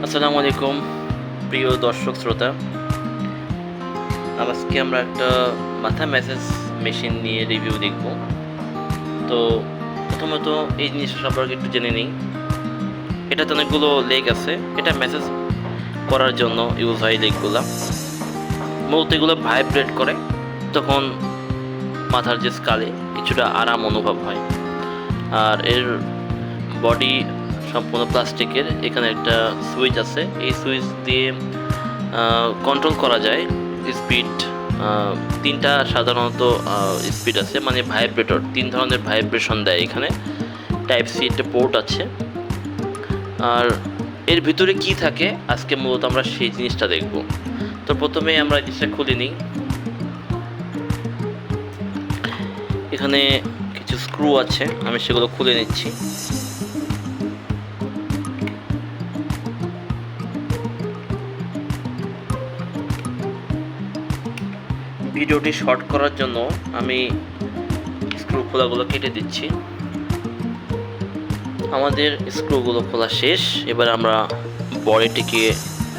আসসালামু আলাইকুম প্রিয় দর্শক শ্রোতা। আজকে আমরা একটা মাথা ম্যাসেজ মেশিন নিয়ে রিভিউ দেখব। তো প্রথমত এই জিনিসটা সম্পর্কে একটু জেনে নিই। এটাতে অনেকগুলো লেগ আছে। এটা ম্যাসেজ করার জন্য ইউজ হয় লেগগুলো। মূলত এগুলো ভাইব্রেট করে, তখন মাথার যে স্কালে কিছুটা আরাম অনুভব হয়। আর এর বডি সম্পূর্ণ প্লাস্টিকের। এখানে একটা সুইচ আছে, এই সুইচ দিয়ে কন্ট্রোল করা যায় স্পিড। তিনটা সাধারণত স্পিড আছে, মানে ভাইব্রেটর 3 ধরনের ভাইব্রেশন দেয়। এখানে টাইপ সি একটা পোর্ট আছে। আর এর ভিতরে কি থাকে আজকে মূলত আমরা সেই জিনিসটা দেখব। তো প্রথমে আমরা জিনিসটা খুলে নিই। এখানে কিছু স্ক্রু আছে, আমি সেগুলো খুলে নিচ্ছি। ভিডিওটি শর্ট করার জন্য আমি স্ক্রু খোলাগুলো কেটে দিচ্ছি। আমাদের স্ক্রুগুলো খোলা শেষ। এবার আমরা বডিটিকে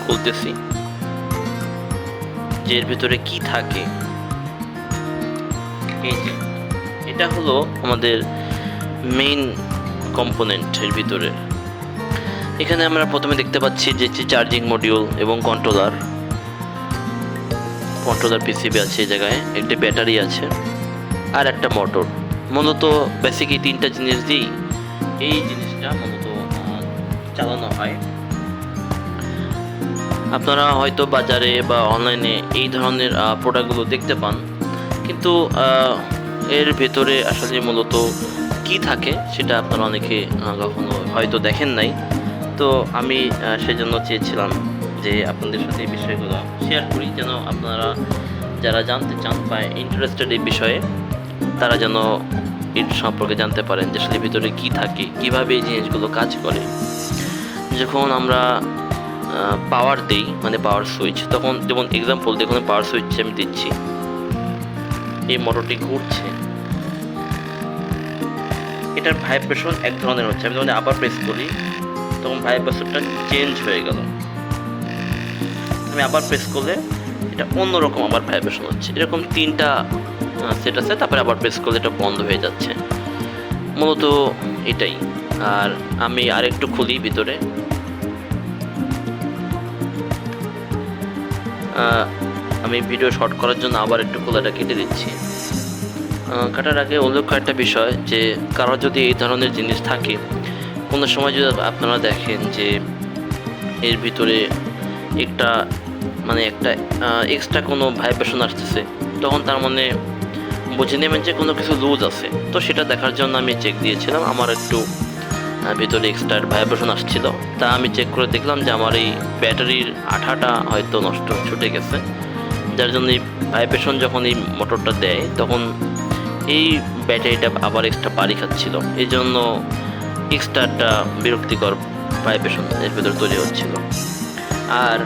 খুলতেছি, যে এর ভিতরে কি থাকে। এই যে এটা হলো আমাদের মেইন কম্পোনেন্ট এর ভিতরে। এখানে আমরা প্রথমে দেখতে পাচ্ছি যে চার্জিং মডিউল এবং কন্ট্রোলার পিসিবি আছে। এই জায়গায় একটা ব্যাটারি আছে আর একটা মোটর। মূলত বেসিক এই তিনটা জিনিস দিয়েই এই জিনিসটা মূলত চালানো হয়। আপনারা হয়তো বাজারে বা অনলাইনে এই ধরনের প্রোডাক্টগুলো দেখতে পান, কিন্তু এর ভেতরে আসলে মূলত কি থাকে সেটা আপনারা অনেকে কখনো হয়তো দেখেন নাই। তো আমি সেজন্য চেয়েছিলাম যে আপনাদের সাথে এই বিষয়গুলো শেয়ার করি, যেন আপনারা যারা জানতে চান বা ইন্টারেস্টেড এই বিষয়ে, তারা যেন এর সম্পর্কে জানতে পারেন যে আসলে ভিতরে কী থাকে, কীভাবে এই জিনিসগুলো কাজ করে। যখন আমরা পাওয়ার দিই, মানে পাওয়ার সুইচ, তখন যেমন এক্সাম্পল দেখুন, পাওয়ার সুইচ আমি দিচ্ছি, এই মোটরটি ঘুরছে, এটার ভাইব্রেশন এক ধরনের হচ্ছে। আমি যখন আবার প্রেস করি তখন ভাইব্রেশনটা চেঞ্জ হয়ে গেল। আমি আবার প্রেস করলে এটা অন্যরকম আবার ভাইব্রেশন হচ্ছে। এরকম তিনটা সেট আছে। তারপরে আবার প্রেস করলে এটা বন্ধ হয়ে যাচ্ছে। মূলত এটাই। আর আমি আরেকটু খুলি ভিতরে। আমি ভিডিও শর্ট করার জন্য আবার একটু খোলাটা কেটে দিচ্ছি। কাটার আগে উল্লেখ্য একটা বিষয়, যে কারো যদি এই ধরনের জিনিস থাকে, কোনো সময় যদি আপনারা দেখেন যে এর ভিতরে একটা এক্সট্রা কোনো ভাইব্রেশন আসতেছে, তখন তার মানে বুঝে নেবেন যে কোনো কিছু লুজ আছে। তো সেটা দেখার জন্য আমি চেক দিয়েছিলাম। আমার একটু ভিতরে এক্সট্রা ভাইব্রেশন আসছিল, তা আমি চেক করে দেখলাম যে আমার এই ব্যাটারির আঠাটা হয়তো নষ্ট ছুটে গেছে, যার জন্য এই ভাইব্রেশন যখন এই মোটরটা দেয় তখন এই ব্যাটারিটা আবার এক্সট্রা বাড়ি খাচ্ছিল। এই জন্য এক্সট্রা একটা বিরক্তিকর ভাইব্রেশন এর ভিতরে তৈরি হচ্ছিল। আর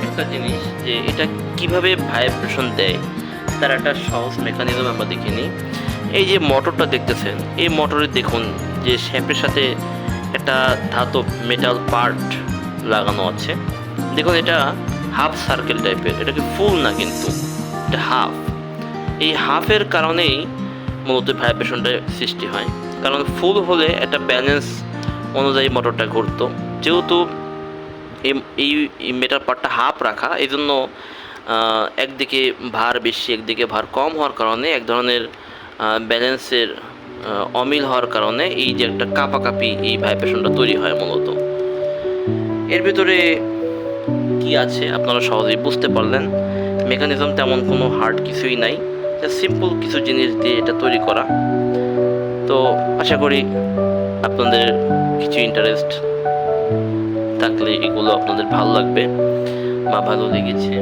একটা জিনিস, যে এটা কিভাবে ভাইব্রেশন দেয় তার একটা সহজ মেকানিজম আমরা দেখে নিই। এই যে মোটরটা দেখতেছেন, এই মোটরে দেখুন যে শ্যাফটের সাথে একটা ধাতব মেটাল পার্ট লাগানো আছে। দেখুন এটা হাফ সার্কেল টাইপের, এটাকে ফুল না, কিন্তু এটা হাফ। এই হাফের কারণেই মূলত ভাইব্রেশনটা সৃষ্টি হয়। কারণ ফুল হলে একটা ব্যালেন্স অনুযায়ী মোটরটা ঘুরতো। যেহেতু এই মেটাল পার্টটা হাফ রাখা, এই জন্য একদিকে ভার বেশি একদিকে ভার কম হওয়ার কারণে, এক ধরনের ব্যালেন্সের অমিল হওয়ার কারণে এই যে একটা কাঁপাকাঁপি এই ভাইব্রেশনটা তৈরি হয়। মূলত এর ভিতরে কি আছে আপনারা সহজেই বুঝতে পারলেন। মেকানিজম তেমন কোনো হার্ড কিছুই নাই, সিম্পল কিছু জিনিস দিয়ে এটা তৈরি করা। তো আশা করি আপনাদের কিছু ইন্টারেস্ট থাকলে এগুলো আপনাদের ভালো লাগবে বা ভালো লেগেছে।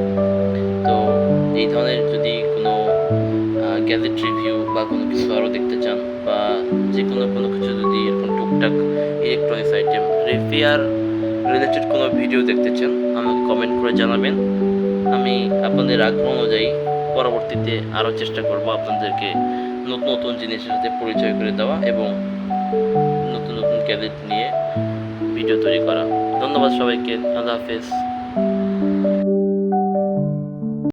তো এই ধরনের যদি কোনো গ্যাজেট রিভিউ বা কোনো কিছু আরও দেখতে চান, বা যে কোনো কিছু যদি এরকম টুকটাক ইলেকট্রনিক্স আইটেম রিপেয়ার রিলেটেড কোনো ভিডিও দেখতে চান, আমাকে কমেন্ট করে জানাবেন। আমি আপনাদের আগ্রহ অনুযায়ী পরবর্তীতে আরও চেষ্টা করব আপনাদেরকে নতুন নতুন জিনিসের সাথে পরিচয় করে দেওয়া এবং নতুন নতুন গ্যাজেট নিয়ে ভিডিও তৈরি করা। ধন্যবাদ। ধন্যবাদ সবাইকে, আল্লাহ হাফিজ।